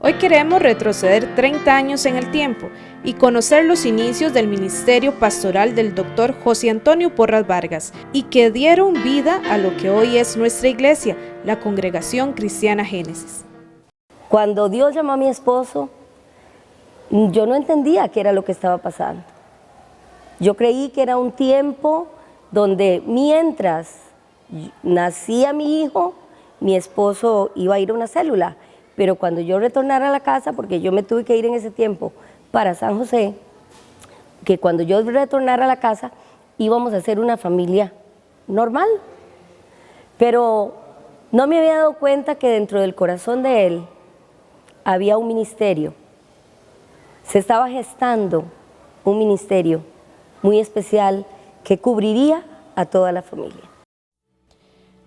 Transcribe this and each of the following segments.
Hoy queremos retroceder 30 años en el tiempo y conocer los inicios del ministerio pastoral del Dr. José Antonio Porras Vargas y que dieron vida a lo que hoy es nuestra iglesia, la Congregación Cristiana Génesis. Cuando Dios llamó a mi esposo, yo no entendía qué era lo que estaba pasando. Yo creí que era un tiempo donde mientras nacía mi hijo, mi esposo iba a ir a una célula. Pero cuando yo retornara a la casa, porque yo me tuve que ir en ese tiempo para San José, que cuando yo retornara a la casa íbamos a ser una familia normal. Pero no me había dado cuenta que dentro del corazón de él había un ministerio. Se estaba gestando un ministerio muy especial que cubriría a toda la familia.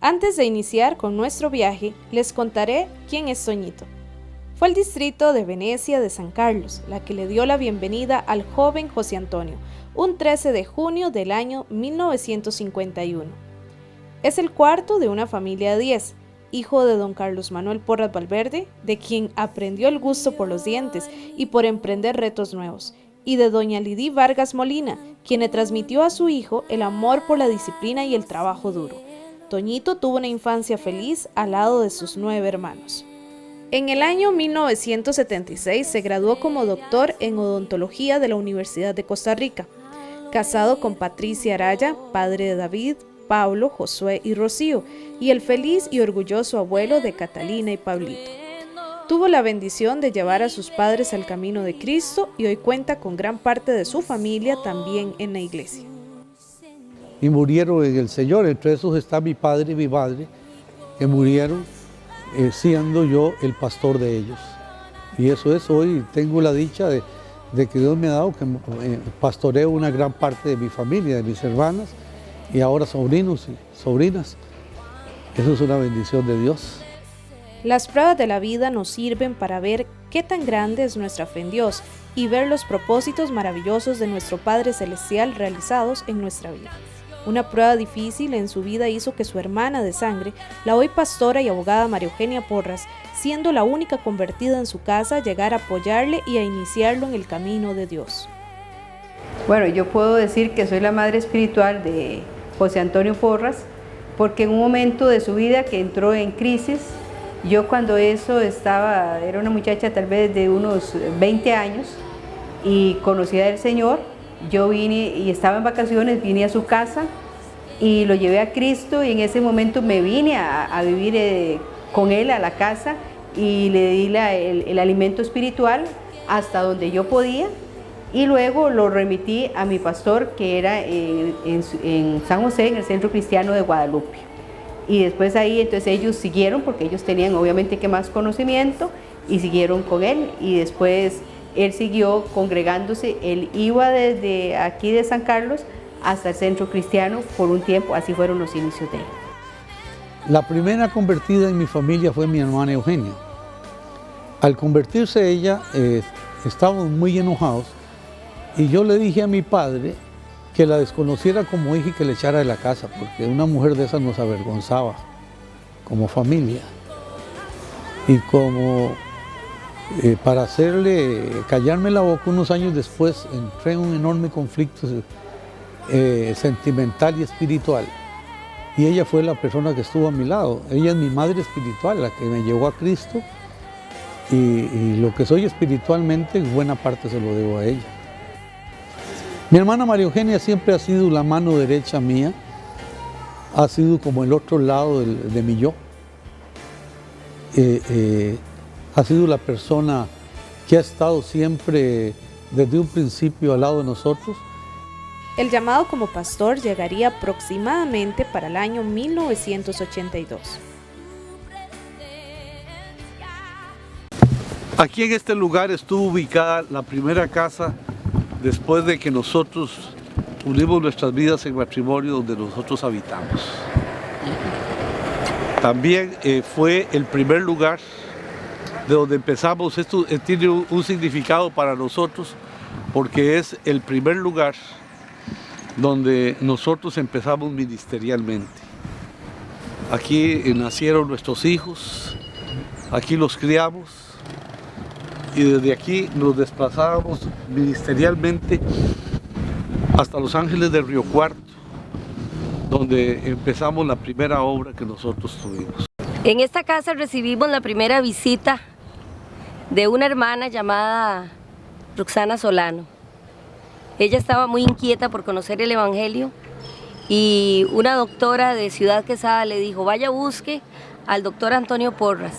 Antes de iniciar con nuestro viaje, les contaré quién es Toñito. Fue el distrito de Venecia de San Carlos la que le dio la bienvenida al joven José Antonio, un 13 de junio del año 1951. Es el cuarto de una familia de 10, hijo de don Carlos Manuel Porras Valverde, de quien aprendió el gusto por los dientes y por emprender retos nuevos, y de doña Lidí Vargas Molina, quien le transmitió a su hijo el amor por la disciplina y el trabajo duro. Toñito tuvo una infancia feliz al lado de sus 9 hermanos. En el año 1976 se graduó como doctor en odontología de la Universidad de Costa Rica, casado con Patricia Araya, padre de David, Pablo, Josué y Rocío, y el feliz y orgulloso abuelo de Catalina y Pablito. Tuvo la bendición de llevar a sus padres al camino de Cristo y hoy cuenta con gran parte de su familia también en la iglesia. Y murieron en el Señor. Entre esos está mi padre y mi madre, que murieron siendo yo el pastor de ellos. Y eso es, hoy tengo la dicha de que Dios me ha dado que pastoreo una gran parte de mi familia, de mis hermanas, y ahora sobrinos y sobrinas. Eso es una bendición de Dios. Las pruebas de la vida nos sirven para ver qué tan grande es nuestra fe en Dios y ver los propósitos maravillosos de nuestro Padre Celestial realizados en nuestra vida. Una prueba difícil en su vida hizo que su hermana de sangre, la hoy pastora y abogada María Eugenia Porras, siendo la única convertida en su casa, llegara a apoyarle y a iniciarlo en el camino de Dios. Bueno, yo puedo decir que soy la madre espiritual de José Antonio Porras, porque en un momento de su vida que entró en crisis, yo cuando era una muchacha tal vez de unos 20 años y conocida del Señor, yo vine y estaba en vacaciones, vine a su casa y lo llevé a Cristo y en ese momento me vine a vivir con él a la casa y le di el alimento espiritual hasta donde yo podía y luego lo remití a mi pastor que era en San José, en el Centro Cristiano de Guadalupe. Y después ahí entonces ellos siguieron porque ellos tenían obviamente que más conocimiento y siguieron con él y después él siguió congregándose, él iba desde aquí de San Carlos hasta el Centro Cristiano por un tiempo, así fueron los inicios de él. La primera convertida en mi familia fue mi hermana Eugenia. Al convertirse ella, estábamos muy enojados y yo le dije a mi padre que la desconociera como hija y que le echara de la casa, porque una mujer de esas nos avergonzaba como familia. Y como para hacerle callarme la boca, unos años después entré en un enorme conflicto sentimental y espiritual. Y ella fue la persona que estuvo a mi lado. Ella es mi madre espiritual, la que me llevó a Cristo. Y lo que soy espiritualmente, en buena parte se lo debo a ella. Mi hermana María Eugenia siempre ha sido la mano derecha mía, ha sido como el otro lado de mi yo. Ha sido la persona que ha estado siempre desde un principio al lado de nosotros. El llamado como pastor llegaría aproximadamente para el año 1982. Aquí en este lugar estuvo ubicada la primera casa después de que nosotros unimos nuestras vidas en matrimonio donde nosotros habitamos. También fue el primer lugar de donde empezamos. Esto tiene un significado para nosotros porque es el primer lugar donde nosotros empezamos ministerialmente. Aquí nacieron nuestros hijos, aquí los criamos y desde aquí nos desplazábamos ministerialmente hasta Los Ángeles de Río Cuarto, donde empezamos la primera obra que nosotros tuvimos. En esta casa recibimos la primera visita de una hermana llamada Roxana Solano. Ella estaba muy inquieta por conocer el Evangelio y una doctora de Ciudad Quesada le dijo: vaya, busque al doctor Antonio Porras.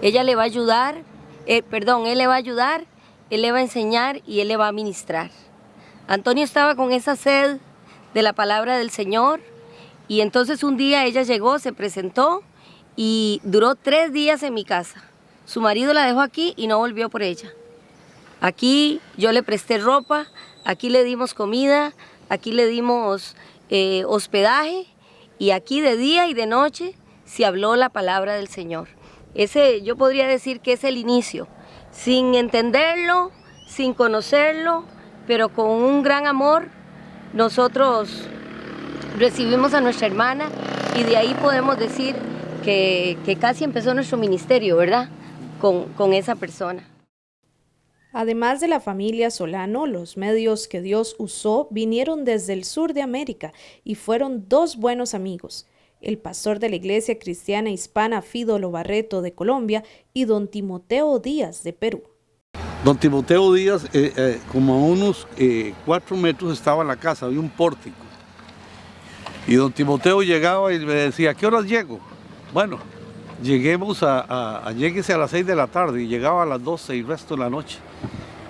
Ella le va a ayudar, él le va a ayudar, él le va a enseñar y él le va a ministrar. Antonio estaba con esa sed de la palabra del Señor y entonces un día ella llegó, se presentó y duró 3 días en mi casa. Su marido la dejó aquí y no volvió por ella. Aquí yo le presté ropa, aquí le dimos comida, aquí le dimos hospedaje y aquí de día y de noche se habló la palabra del Señor. Ese yo podría decir que es el inicio, sin entenderlo, sin conocerlo, pero con un gran amor nosotros recibimos a nuestra hermana y de ahí podemos decir que casi empezó nuestro ministerio, ¿verdad? Con esa persona. Además de la familia Solano, los medios que Dios usó vinieron desde el sur de América y fueron 2 buenos amigos: el pastor de la Iglesia Cristiana Hispana Fídolo Barreto de Colombia y don Timoteo Díaz de Perú. Don Timoteo Díaz, como a unos 4 metros estaba la casa, había un pórtico. Y don Timoteo llegaba y me decía: ¿a qué horas llego? Bueno, lléguese a las 6 de la tarde, y llegaba a las 12 y el resto de la noche.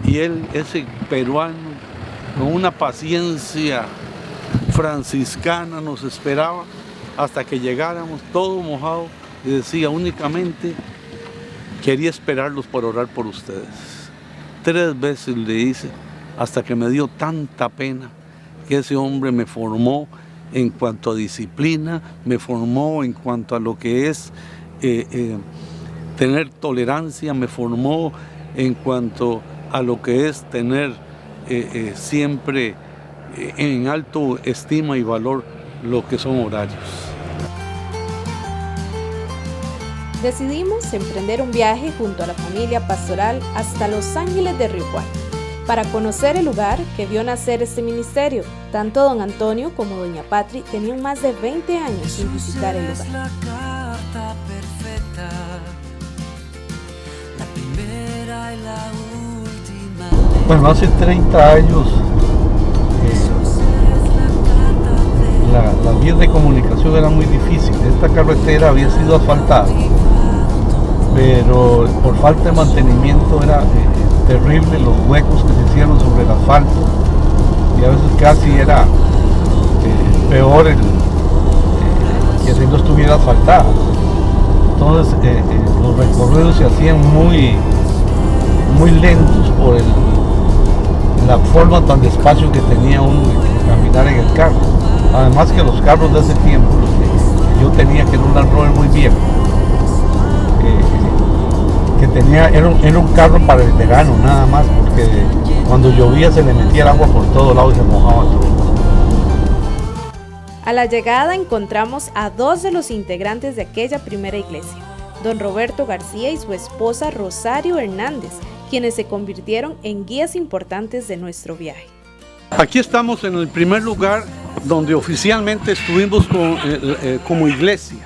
Y él, ese peruano, con una paciencia franciscana, nos esperaba hasta que llegáramos, todo mojado, y decía: únicamente quería esperarlos para orar por ustedes. 3 veces le hice, hasta que me dio tanta pena que ese hombre me formó en cuanto a disciplina, me formó en cuanto a lo que es tener tolerancia, me formó en cuanto a lo que es tener siempre en alto estima y valor lo que son horarios. Decidimos emprender un viaje junto a la familia pastoral hasta Los Ángeles de Río Cuarto para conocer el lugar que vio nacer este ministerio. Tanto don Antonio como doña Patri tenían más de 20 años sin visitar el lugar. Bueno, hace 30 años las vías de comunicación eran muy difíciles. Esta carretera había sido asfaltada, pero por falta de mantenimiento era terrible los huecos que se hicieron sobre el asfalto, y a veces casi era peor que si no estuviera asfaltada. Entonces los recorridos se hacían muy lentos por la forma tan despacio que tenía uno de caminar en el carro. Además que los carros de ese tiempo, los que yo tenía, que era un Land Rover muy viejo, era un carro para el verano nada más, porque cuando llovía se le metía el agua por todo lado y se mojaba todo. A la llegada encontramos a 2 de los integrantes de aquella primera iglesia, don Roberto García y su esposa Rosario Hernández, quienes se convirtieron en guías importantes de nuestro viaje. Aquí estamos en el primer lugar donde oficialmente estuvimos como iglesia.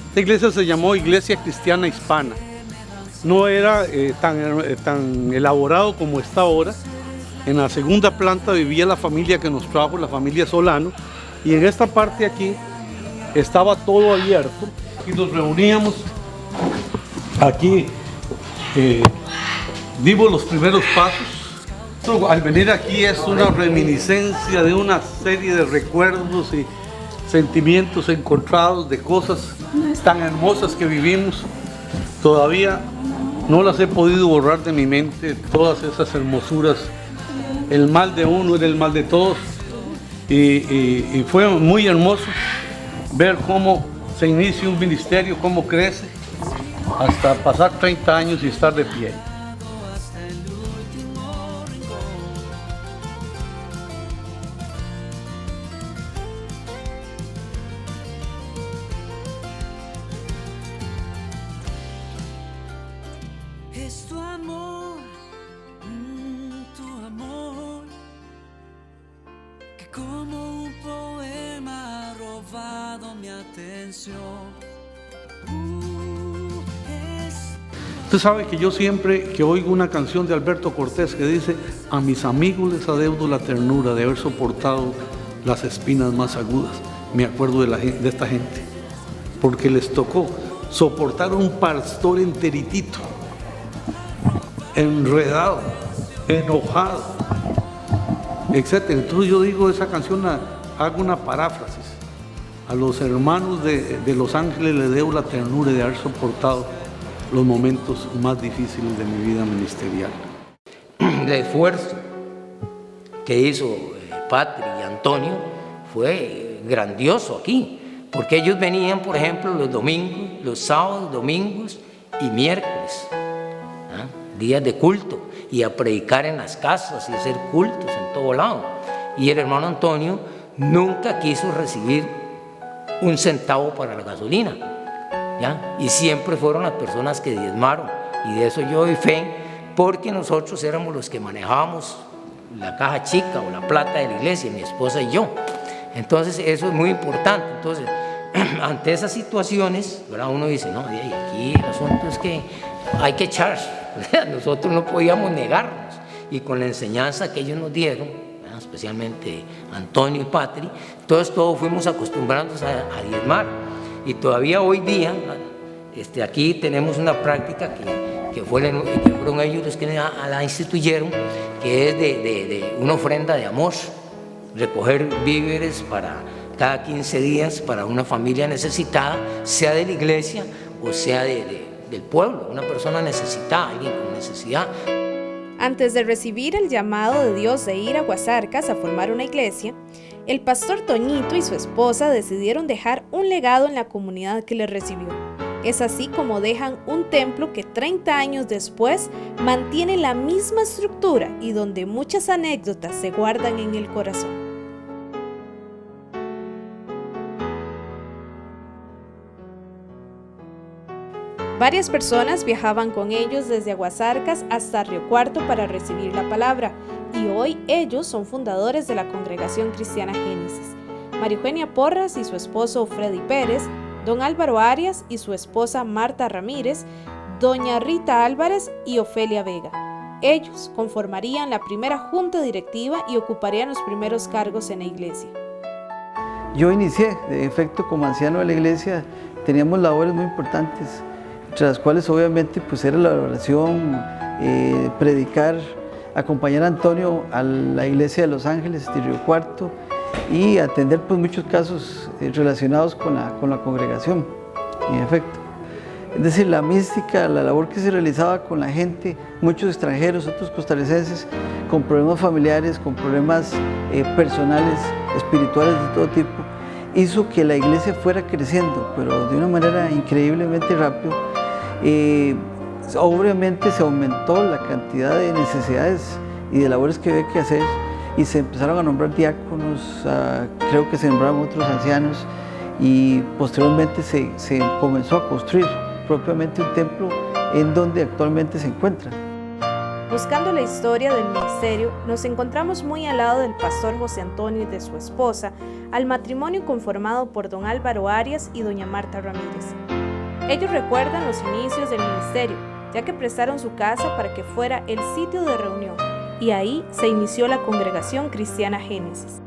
Esta iglesia se llamó Iglesia Cristiana Hispana. No era tan elaborado como está ahora. En la segunda planta vivía la familia que nos trajo, la familia Solano, y en esta parte aquí estaba todo abierto y nos reuníamos aquí. Dimos los primeros pasos. Al venir aquí es una reminiscencia de una serie de recuerdos y sentimientos encontrados de cosas tan hermosas que vivimos. Todavía no las he podido borrar de mi mente, todas esas hermosuras. El mal de uno era el mal de todos, y fue muy hermoso ver cómo se inicia un ministerio, cómo crece, hasta pasar 30 años y estar de pie. Es tu amor Usted sabe que yo siempre que oigo una canción de Alberto Cortés que dice: a mis amigos les adeudo la ternura de haber soportado las espinas más agudas, me acuerdo de esta gente, porque les tocó soportar un pastor enteritito, enredado, enojado, etc. Entonces yo digo, esa canción, hago una paráfrasis: a los hermanos de Los Ángeles les debo la ternura de haber soportado los momentos más difíciles de mi vida ministerial. El esfuerzo que hizo Patri y Antonio fue grandioso aquí, porque ellos venían, por ejemplo, los domingos, los sábados, domingos y miércoles, días de culto, y a predicar en las casas y hacer cultos en todo lado. Y el hermano Antonio nunca quiso recibir un centavo para la gasolina, ¿ya? Y siempre fueron las personas que diezmaron, y de eso yo doy fe, porque nosotros éramos los que manejábamos la caja chica o la plata de la iglesia, mi esposa y yo. Entonces eso es muy importante. Entonces, ante esas situaciones, ¿verdad?, uno dice, no, y aquí el asunto es que hay que echar. Nosotros no podíamos negarnos, y con la enseñanza que ellos nos dieron, ¿verdad?, especialmente Antonio y Patri, todos fuimos acostumbrándonos a diezmar. Y todavía hoy día, aquí tenemos una práctica que fueron ellos los que la instituyeron, que es de una ofrenda de amor, recoger víveres para cada 15 días para una familia necesitada, sea de la iglesia o sea del pueblo, una persona necesitada, alguien con necesidad. Antes de recibir el llamado de Dios de ir a Guasarcas a formar una iglesia, el pastor Toñito y su esposa decidieron dejar un legado en la comunidad que les recibió. Es así como dejan un templo que 30 años después mantiene la misma estructura y donde muchas anécdotas se guardan en el corazón. Varias personas viajaban con ellos desde Aguasarcas hasta Río Cuarto para recibir la palabra, y hoy ellos son fundadores de la Congregación Cristiana Génesis. María Eugenia Porras y su esposo Freddy Pérez, don Álvaro Arias y su esposa Marta Ramírez, doña Rita Álvarez y Ofelia Vega. Ellos conformarían la primera junta directiva y ocuparían los primeros cargos en la iglesia. Yo inicié, de efecto, como anciano de la iglesia. Teníamos labores muy importantes, entre las cuales obviamente pues era la oración, predicar, acompañar a Antonio a la iglesia de Los Ángeles de Río Cuarto y atender pues muchos casos relacionados con la congregación, en efecto. Es decir, la mística, la labor que se realizaba con la gente, muchos extranjeros, otros costarricenses, con problemas familiares, con problemas personales, espirituales de todo tipo, hizo que la iglesia fuera creciendo, pero de una manera increíblemente rápida. Obviamente se aumentó la cantidad de necesidades y de labores que había que hacer, y se empezaron a nombrar diáconos, creo que se nombraron otros ancianos, y posteriormente se comenzó a construir propiamente un templo en donde actualmente se encuentra. Buscando la historia del ministerio, nos encontramos muy al lado del pastor José Antonio y de su esposa, al matrimonio conformado por don Álvaro Arias y doña Marta Ramírez. Ellos recuerdan los inicios del ministerio, ya que prestaron su casa para que fuera el sitio de reunión, y ahí se inició la Congregación Cristiana Génesis.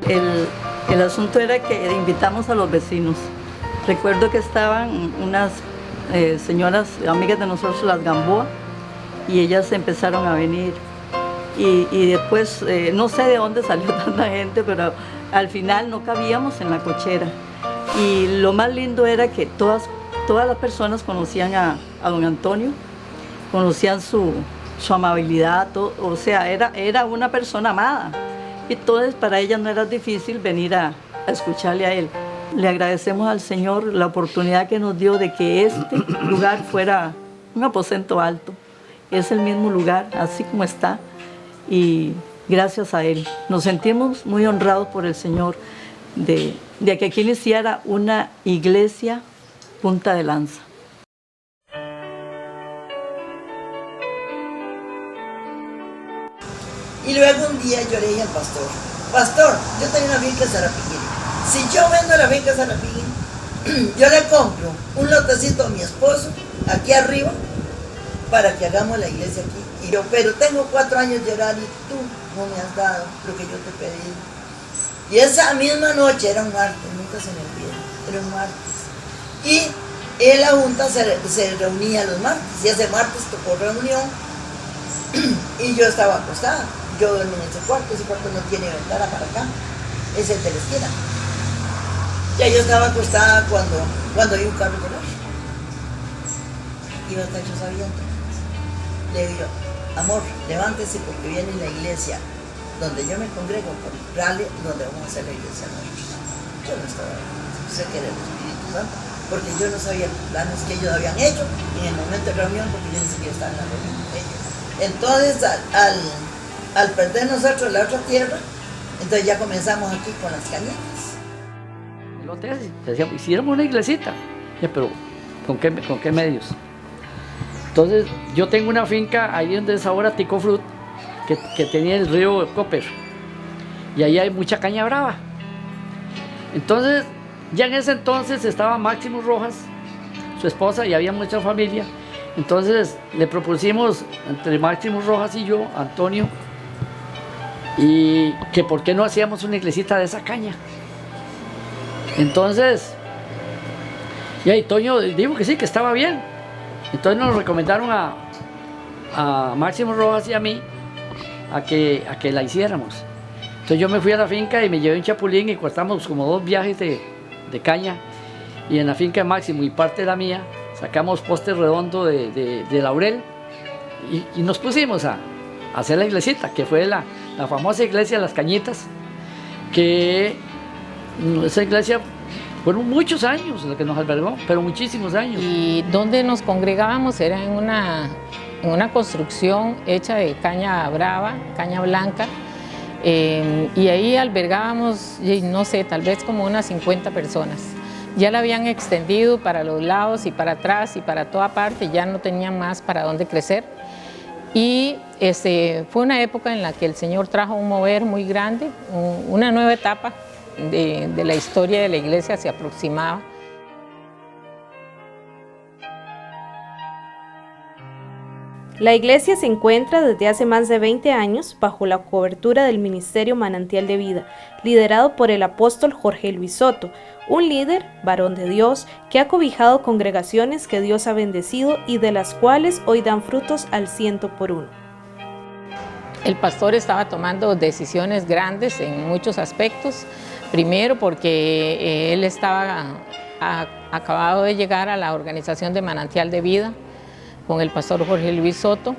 El asunto era que invitamos a los vecinos. Recuerdo que estaban unas señoras amigas de nosotros, las Gamboa, y ellas empezaron a venir. Y después, no sé de dónde salió tanta gente, pero al final no cabíamos en la cochera. Y lo más lindo era que todas las personas conocían a don Antonio, conocían su amabilidad, o sea, era una persona amada. Entonces para ellas no era difícil venir a escucharle a él. Le agradecemos al Señor la oportunidad que nos dio de que este lugar fuera un aposento alto. Es el mismo lugar, así como está, y gracias a Él. Nos sentimos muy honrados por el Señor de que aquí iniciara una iglesia punta de lanza. Y luego un día yo le dije al pastor, pastor, yo tengo una finca en Sarapiquín. Si yo vendo la finca en Sarapiquín, yo le compro un lotecito a mi esposo, aquí arriba, para que hagamos la iglesia aquí. Y yo, pero tengo 4 años de orar y tú no me has dado lo que yo te pedí. Y esa misma noche, era un martes, nunca se me olvida, era un martes. Y en la junta se reunía los martes, y ese martes tocó reunión, y yo estaba acostada. Yo duermo en ese cuarto no tiene ventana para acá, es el de la esquina. Ya yo estaba acostada cuando vi un carro llegar. Iba hasta yo sabiendo. Le digo, amor, levántese porque viene la iglesia donde yo me congrego con Rale, donde vamos a hacer la iglesia nosotros. Yo no estaba, sé que era el Espíritu Santo, porque yo no sabía los planes que ellos habían hecho en el momento de reunión, porque yo ni siquiera estaba en la reunión con ellos. Entonces, al perder nosotros la otra tierra, entonces ya comenzamos aquí con las cañitas. El hotel decíamos, hiciéramos una iglesita, pero ¿con qué medios? Entonces yo tengo una finca ahí donde es ahora Ticofrut, que tenía el río Copper, y ahí hay mucha caña brava. Entonces ya en ese entonces estaba Máximo Rojas, su esposa, y había mucha familia. Entonces le propusimos entre Máximo Rojas y yo, Antonio, y que por qué no hacíamos una iglesita de esa caña. Entonces, y ahí Toño dijo que sí, que estaba bien. Entonces nos recomendaron a Máximo Rojas y a mí a que la hiciéramos. Entonces yo me fui a la finca y me llevé un chapulín y cortamos como 2 viajes de caña. Y en la finca de Máximo y parte de la mía sacamos poste redondo de laurel y nos pusimos a hacer la iglesita, que fue la famosa iglesia de las Cañitas, que esa iglesia fueron muchos años la que nos albergó, pero muchísimos años. Y donde nos congregábamos era en una construcción hecha de caña brava, caña blanca, y ahí albergábamos, no sé, tal vez como unas 50 personas. Ya la habían extendido para los lados y para atrás y para toda parte, ya no tenían más para dónde crecer. Y fue una época en la que el Señor trajo un mover muy grande, una nueva etapa de la historia de la iglesia se aproximaba. La iglesia se encuentra desde hace más de 20 años bajo la cobertura del Ministerio Manantial de Vida, liderado por el apóstol Jorge Luis Soto, un líder, varón de Dios, que ha cobijado congregaciones que Dios ha bendecido y de las cuales hoy dan frutos al 100%. El pastor estaba tomando decisiones grandes en muchos aspectos. Primero porque él estaba acabado de llegar a la organización de Manantial de Vida con el pastor Jorge Luis Soto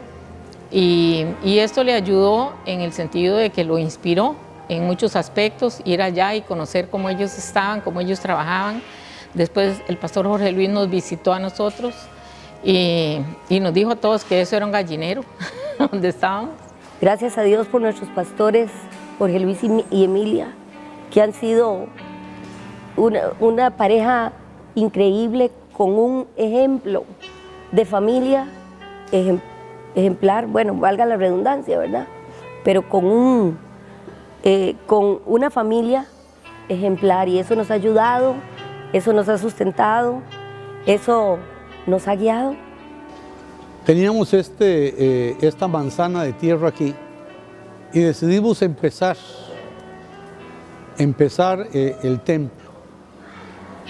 y esto le ayudó en el sentido de que lo inspiró en muchos aspectos, ir allá y conocer cómo ellos estaban, cómo ellos trabajaban. Después el pastor Jorge Luis nos visitó a nosotros y nos dijo a todos que eso era un gallinero donde estábamos. Gracias a Dios por nuestros pastores, Jorge Luis y Emilia, que han sido una pareja increíble con un ejemplo de familia ejemplar, bueno, valga la redundancia, ¿verdad? Pero con una familia ejemplar, y eso nos ha ayudado, eso nos ha sustentado, eso nos ha guiado. Teníamos esta manzana de tierra aquí y decidimos empezar el templo.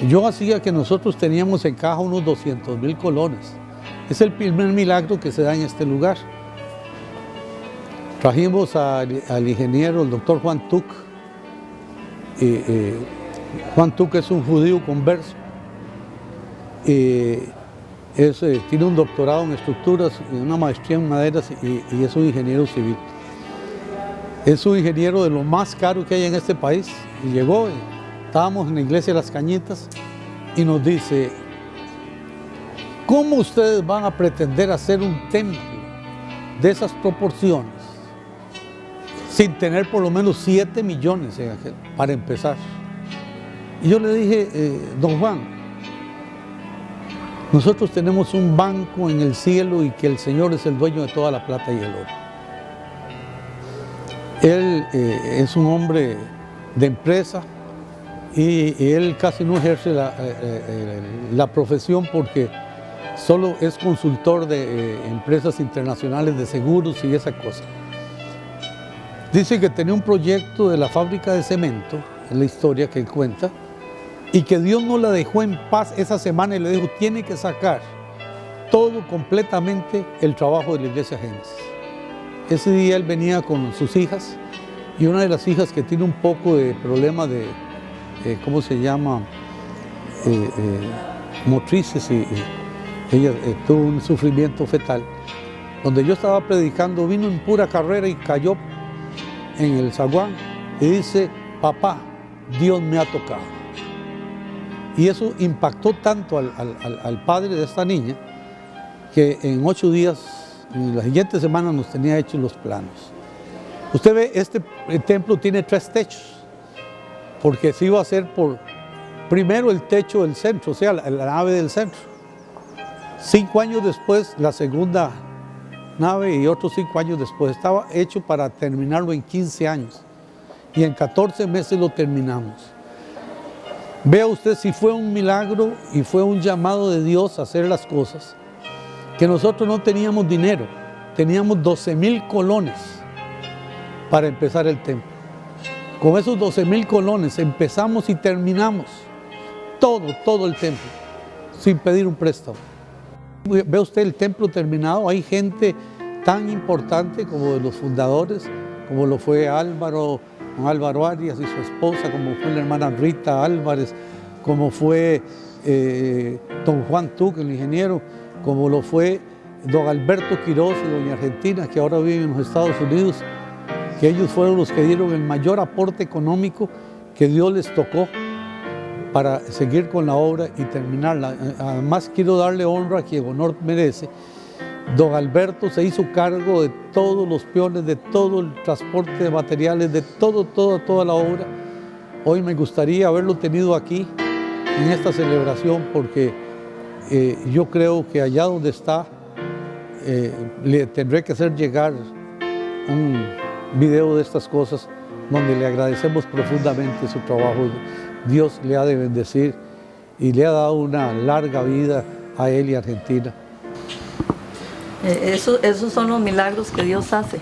Yo hacía que nosotros teníamos en caja unos 200,000 colones. Es el primer milagro que se da en este lugar. Trajimos al ingeniero, el doctor Juan Tuc. Juan Tuc es un judío converso. Tiene un doctorado en estructuras, una maestría en maderas y es un ingeniero civil. Es un ingeniero de lo más caro que hay en este país. Y llegó, estábamos en la iglesia de las Cañitas y nos dice: ¿cómo ustedes van a pretender hacer un templo de esas proporciones sin tener por lo menos 7 millones para empezar? Y yo le dije: don Juan, nosotros tenemos un banco en el cielo y que el Señor es el dueño de toda la plata y el oro. Él es un hombre de empresa y él casi no ejerce la profesión porque solo es consultor de empresas internacionales de seguros y esa cosa. Dice que tenía un proyecto de la fábrica de cemento, es la historia que él cuenta, y que Dios no la dejó en paz esa semana y le dijo, tiene que sacar todo completamente el trabajo de la iglesia Génesis. Ese día él venía con sus hijas y una de las hijas que tiene un poco de problema de, ¿cómo se llama? Motrices y ella tuvo un sufrimiento fetal. Donde yo estaba predicando, vino en pura carrera y cayó en el zaguán y dice, papá, Dios me ha tocado. Y eso impactó tanto al padre de esta niña que en 8 días, en la siguiente semana nos tenía hechos los planos. Usted ve, el templo tiene 3 techos, porque se iba a hacer por, primero el techo del centro, o sea, la nave del centro. 5 años después, la segunda nave y otros 5 años después. Estaba hecho para terminarlo en 15 años y en 14 meses lo terminamos. Vea usted si fue un milagro y fue un llamado de Dios a hacer las cosas, que nosotros no teníamos dinero, teníamos 12,000 colones para empezar el templo. Con esos 12,000 colones empezamos y terminamos todo el templo, sin pedir un préstamo. Ve usted el templo terminado, hay gente tan importante como de los fundadores, como lo fue Álvaro Arias y su esposa, como fue la hermana Rita Álvarez, como fue don Juan Tuc, el ingeniero, como lo fue don Alberto Quiroz y doña Argentina, que ahora viven en los Estados Unidos, que ellos fueron los que dieron el mayor aporte económico que Dios les tocó para seguir con la obra y terminarla. Además quiero darle honra a quien honor merece. Don Alberto se hizo cargo de todos los peones, de todo el transporte de materiales, de toda la obra. Hoy me gustaría haberlo tenido aquí en esta celebración porque yo creo que allá donde está le tendré que hacer llegar un video de estas cosas donde le agradecemos profundamente su trabajo. Dios le ha de bendecir y le ha dado una larga vida a él y a Argentina. Esos son los milagros que Dios hace,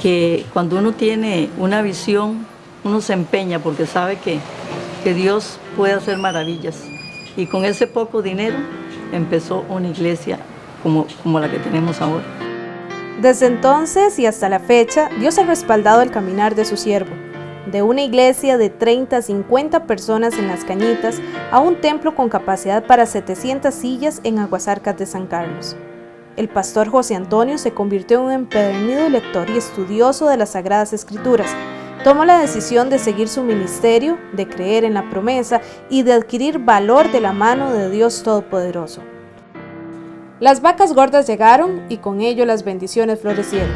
que cuando uno tiene una visión, uno se empeña porque sabe que Dios puede hacer maravillas. Y con ese poco dinero empezó una iglesia como la que tenemos ahora. Desde entonces y hasta la fecha, Dios ha respaldado el caminar de su siervo. De una iglesia de 30 a 50 personas en Las Cañitas a un templo con capacidad para 700 sillas en Aguasarcas de San Carlos. El pastor José Antonio se convirtió en un empedernido lector y estudioso de las Sagradas Escrituras. Tomó la decisión de seguir su ministerio, de creer en la promesa y de adquirir valor de la mano de Dios Todopoderoso. Las vacas gordas llegaron y con ello las bendiciones florecieron.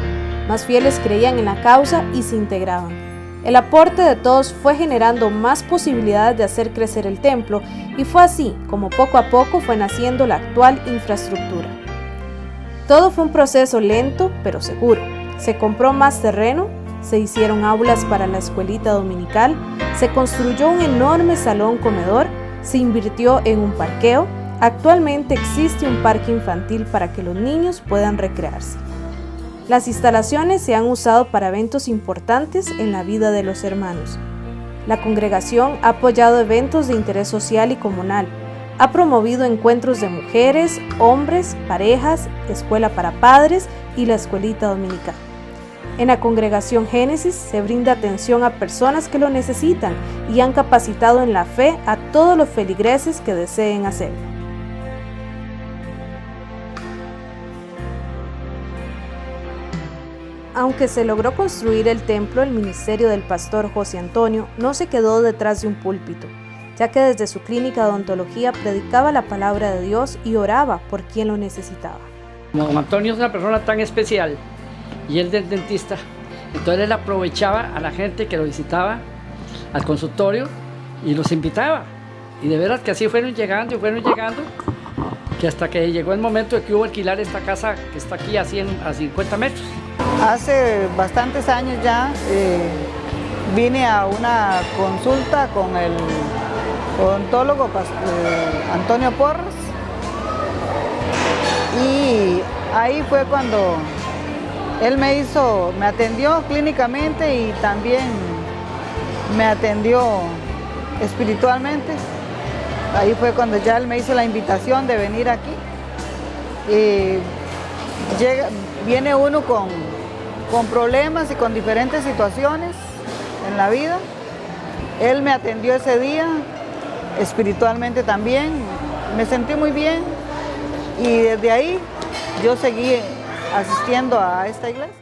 Más fieles creían en la causa y se integraban. El aporte de todos fue generando más posibilidades de hacer crecer el templo y fue así como poco a poco fue naciendo la actual infraestructura. Todo fue un proceso lento pero seguro. Se compró más terreno, se hicieron aulas para la escuelita dominical, se construyó un enorme salón comedor, se invirtió en un parqueo. Actualmente existe un parque infantil para que los niños puedan recrearse. Las instalaciones se han usado para eventos importantes en la vida de los hermanos. La congregación ha apoyado eventos de interés social y comunal, ha promovido encuentros de mujeres, hombres, parejas, escuela para padres y la escuelita dominical. En la congregación Génesis se brinda atención a personas que lo necesitan y han capacitado en la fe a todos los feligreses que deseen hacerlo. Aunque se logró construir el templo, el ministerio del pastor José Antonio no se quedó detrás de un púlpito, ya que desde su clínica de odontología predicaba la palabra de Dios y oraba por quien lo necesitaba. Don Antonio es una persona tan especial y él es dentista, entonces él aprovechaba a la gente que lo visitaba al consultorio y los invitaba. Y de veras que así fueron llegando, que hasta que llegó el momento de que hubo que alquilar esta casa que está aquí a 50 metros. Hace bastantes años ya vine a una consulta con el odontólogo Antonio Porras, y ahí fue cuando él me atendió clínicamente y también me atendió espiritualmente. Ahí fue cuando ya él me hizo la invitación de venir aquí. Viene uno con problemas y con diferentes situaciones en la vida. Él me atendió ese día, espiritualmente también, me sentí muy bien y desde ahí yo seguí asistiendo a esta iglesia.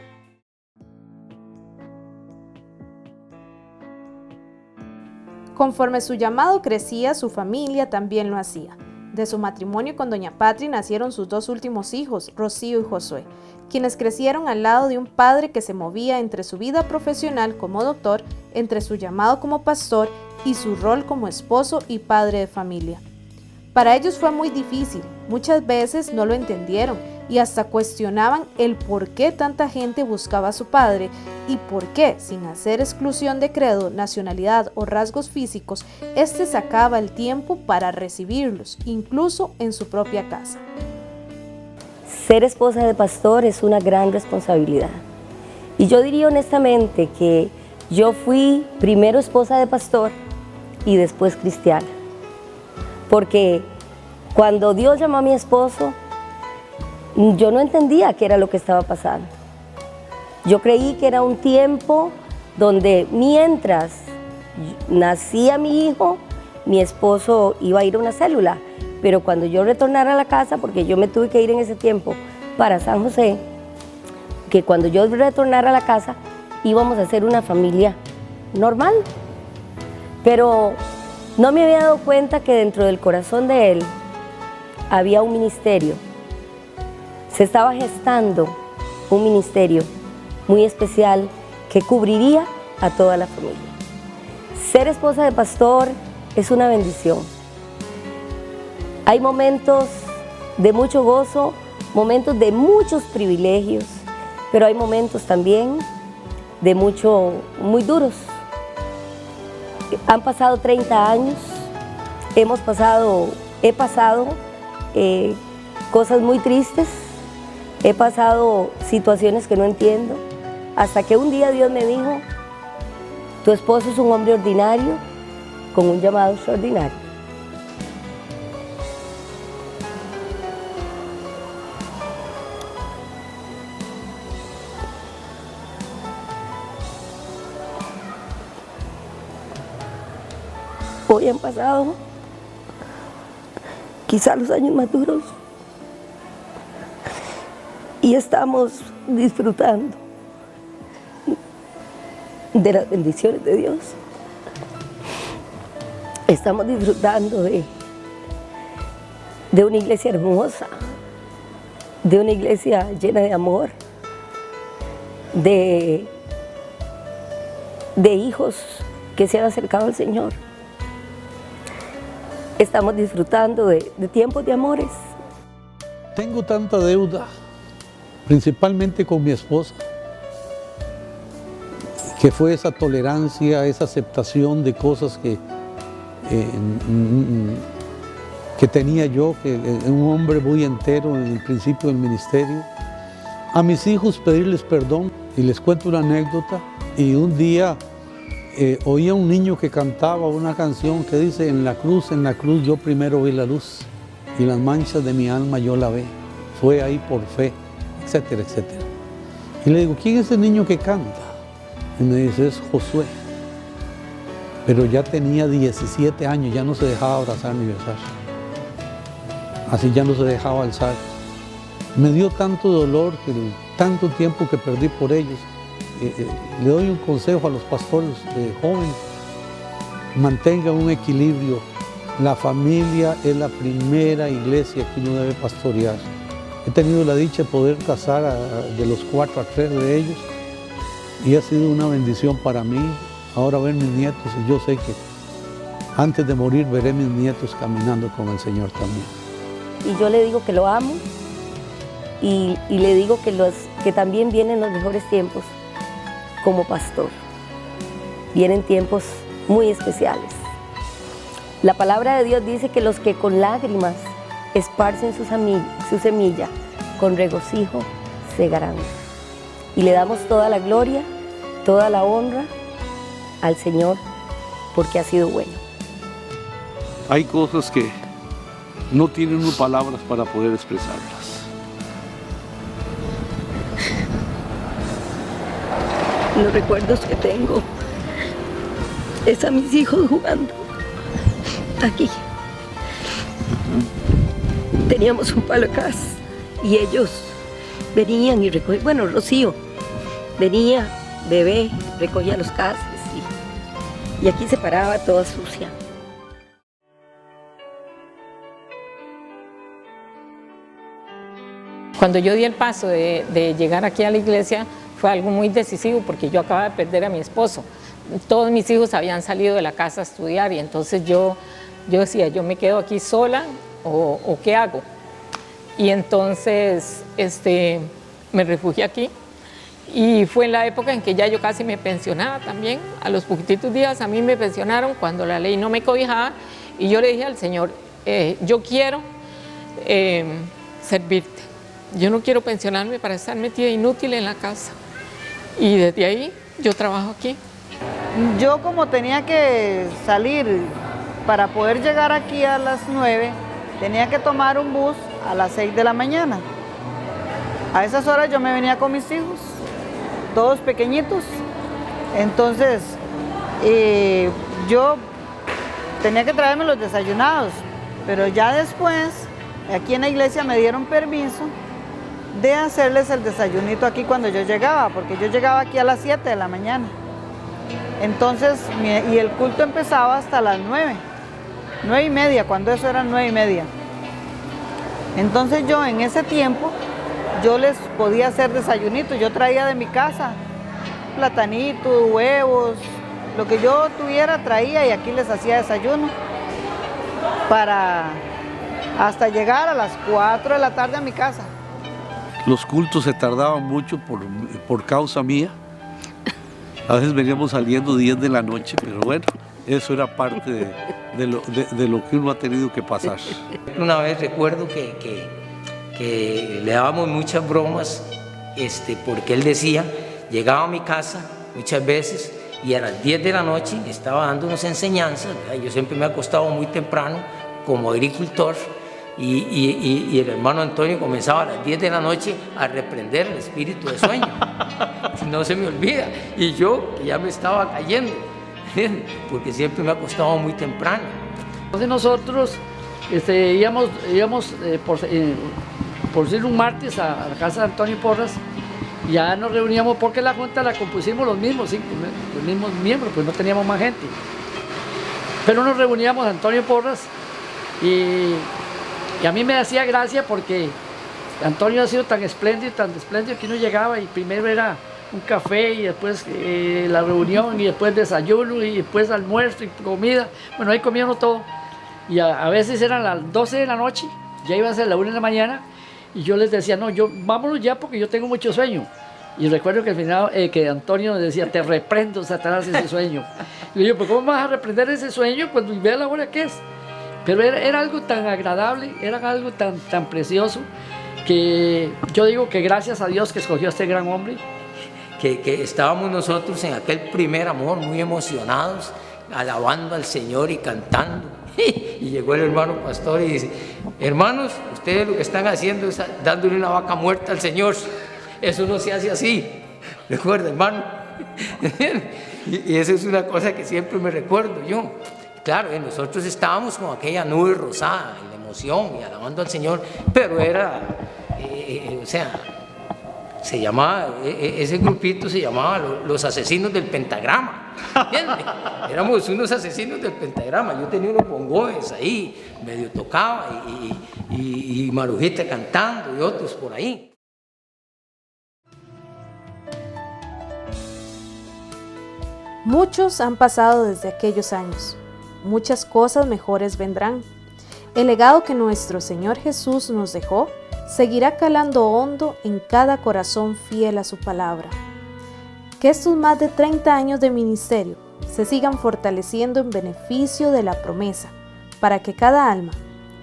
Conforme su llamado crecía, su familia también lo hacía. De su matrimonio con doña Patri nacieron sus dos últimos hijos, Rocío y Josué, quienes crecieron al lado de un padre que se movía entre su vida profesional como doctor, entre su llamado como pastor y su rol como esposo y padre de familia. Para ellos fue muy difícil, muchas veces no lo entendieron y hasta cuestionaban el por qué tanta gente buscaba a su padre y por qué, sin hacer exclusión de credo, nacionalidad o rasgos físicos, este sacaba el tiempo para recibirlos, incluso en su propia casa. Ser esposa de pastor es una gran responsabilidad. Y yo diría honestamente que yo fui primero esposa de pastor y después cristiana. Porque cuando Dios llamó a mi esposo, yo no entendía qué era lo que estaba pasando. Yo creí que era un tiempo donde mientras nacía mi hijo, mi esposo iba a ir a una célula. Pero cuando yo retornara a la casa, porque yo me tuve que ir en ese tiempo para San José, que cuando yo retornara a la casa íbamos a ser una familia normal. Pero no me había dado cuenta que dentro del corazón de él había un ministerio. Se estaba gestando un ministerio muy especial que cubriría a toda la familia. Ser esposa de pastor es una bendición. Hay momentos de mucho gozo, momentos de muchos privilegios, pero hay momentos también de muy duros. Han pasado 30 años, he pasado cosas muy tristes, he pasado situaciones que no entiendo, hasta que un día Dios me dijo, tu esposo es un hombre ordinario con un llamado extraordinario. Hoy han pasado quizá los años más duros y estamos disfrutando de las bendiciones de Dios. Estamos disfrutando de una iglesia hermosa, de una iglesia llena de amor, de hijos que se han acercado al Señor. Estamos disfrutando de tiempos de amores. Tengo tanta deuda, principalmente con mi esposa, que fue esa tolerancia, esa aceptación de cosas que tenía yo, que un hombre muy entero en el principio del ministerio. A mis hijos pedirles perdón, y les cuento una anécdota, y un día oía un niño que cantaba una canción que dice, en la cruz yo primero vi la luz, y las manchas de mi alma yo la ve, fue ahí por fe, etcétera, etcétera. Y le digo, ¿quién es el niño que canta? Y me dice, es Josué. Pero ya tenía 17 años, ya no se dejaba abrazar ni besar. Así ya no se dejaba alzar. Me dio tanto dolor, tanto tiempo que perdí por ellos. Le doy un consejo a los pastores jóvenes: mantengan un equilibrio. La familia es la primera iglesia que uno debe pastorear. He tenido la dicha de poder casar de los 4 a 3 de ellos y ha sido una bendición para mí. Ahora ver mis nietos, y yo sé que antes de morir veré mis nietos caminando con el Señor también. Y yo le digo que lo amo y le digo que también vienen los mejores tiempos como pastor. Vienen tiempos muy especiales. La palabra de Dios dice que los que con lágrimas esparcen su semilla, con regocijo segarán. Y le damos toda la gloria, toda la honra al Señor, porque ha sido bueno. Hay cosas que no tienen unas palabras para poder expresarlas. Los recuerdos que tengo es a mis hijos jugando aquí. Teníamos un palo de casa y ellos venían y recogían, bueno, Rocío venía, bebé, recogía los cases y aquí se paraba toda sucia. Cuando yo di el paso de llegar aquí a la iglesia fue algo muy decisivo porque yo acababa de perder a mi esposo. Todos mis hijos habían salido de la casa a estudiar y entonces yo decía, yo me quedo aquí sola o ¿qué hago? Y entonces me refugié aquí y fue en la época en que ya yo casi me pensionaba también. A los poquititos días a mí me pensionaron cuando la ley no me cobijaba y yo le dije al Señor, yo quiero servirte. Yo no quiero pensionarme para estar metida inútil en la casa. Y desde ahí yo trabajo aquí. Yo como tenía que salir para poder llegar aquí a las 9, tenía que tomar un bus a las 6 de la mañana. A esas horas yo me venía con mis hijos, todos pequeñitos. Entonces yo tenía que traerme los desayunados, pero ya después aquí en la iglesia me dieron permiso de hacerles el desayunito aquí cuando yo llegaba, porque yo llegaba aquí a las 7 de la mañana. Entonces, y el culto empezaba hasta las 9:30, cuando eso eran 9:30. Entonces yo en ese tiempo, yo les podía hacer desayunito, yo traía de mi casa platanitos, huevos, lo que yo tuviera traía y aquí les hacía desayuno para hasta llegar a las 4 de la tarde a mi casa. Los cultos se tardaban mucho por causa mía. A veces veníamos saliendo 10 de la noche, pero bueno, eso era parte de lo que uno ha tenido que pasar. Una vez recuerdo que le dábamos muchas bromas, porque él decía, llegaba a mi casa muchas veces y a las 10 de la noche estaba dándonos enseñanzas, ¿verdad? Yo siempre me he acostado muy temprano como agricultor. Y el hermano Antonio comenzaba a las 10 de la noche a reprender el espíritu de sueño. No se me olvida. Y yo, que ya me estaba cayendo, porque siempre me ha acostado muy temprano. Entonces nosotros íbamos por ser un martes a la casa de Antonio Porras, ya nos reuníamos porque la junta la compusimos los mismos miembros, pues no teníamos más gente. Pero nos reuníamos a Antonio Porras y a mí me hacía gracia porque Antonio ha sido tan espléndido que uno llegaba y primero era un café y después la reunión y después desayuno y después almuerzo y comida. Bueno, ahí comíamos todo. Y a veces eran las 12 de la noche, ya iba a ser la 1 de la mañana y yo les decía, no, vámonos ya porque yo tengo mucho sueño. Y recuerdo que al final que Antonio nos decía, te reprendo, Satanás, ese sueño. Y yo digo, pues ¿cómo vas a reprender ese sueño cuando vea la hora que es? Pero era algo tan agradable, era algo tan precioso, que yo digo que gracias a Dios que escogió a este gran hombre. Que estábamos nosotros en aquel primer amor, muy emocionados, alabando al Señor y cantando. Y llegó el hermano pastor y dice, hermanos, ustedes lo que están haciendo es dándole una vaca muerta al Señor. Eso no se hace así. Recuerda, hermano. Y eso es una cosa que siempre me recuerdo yo. Claro, nosotros estábamos con aquella nube rosada, en la emoción y alabando al Señor, pero era, se llamaba, ese grupito se llamaba los asesinos del pentagrama, ¿entiendes? Éramos unos asesinos del pentagrama. Yo tenía unos bongoes ahí, medio tocaba y Marujita cantando y otros por ahí. Muchos han pasado desde aquellos años. Muchas cosas mejores vendrán. El legado que nuestro Señor Jesús nos dejó seguirá calando hondo en cada corazón fiel a su palabra. Que estos más de 30 años de ministerio se sigan fortaleciendo en beneficio de la promesa, para que cada alma,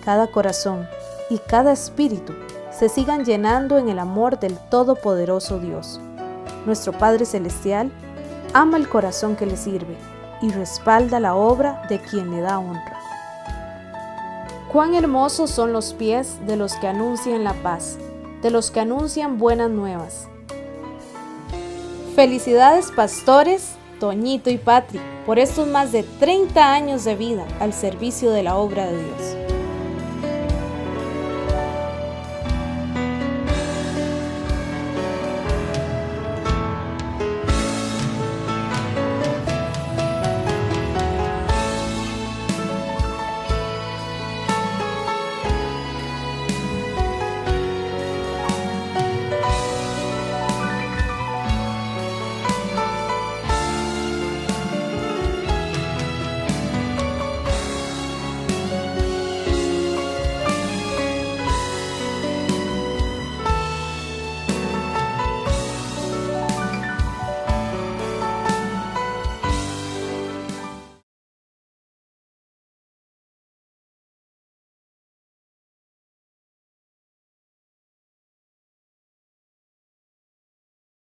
cada corazón y cada espíritu se sigan llenando en el amor del Todopoderoso Dios. Nuestro Padre Celestial ama el corazón que le sirve y respalda la obra de quien le da honra. Cuán hermosos son los pies de los que anuncian la paz, de los que anuncian buenas nuevas. Felicidades, pastores Toñito y Patri, por estos más de 30 años de vida al servicio de la obra de Dios.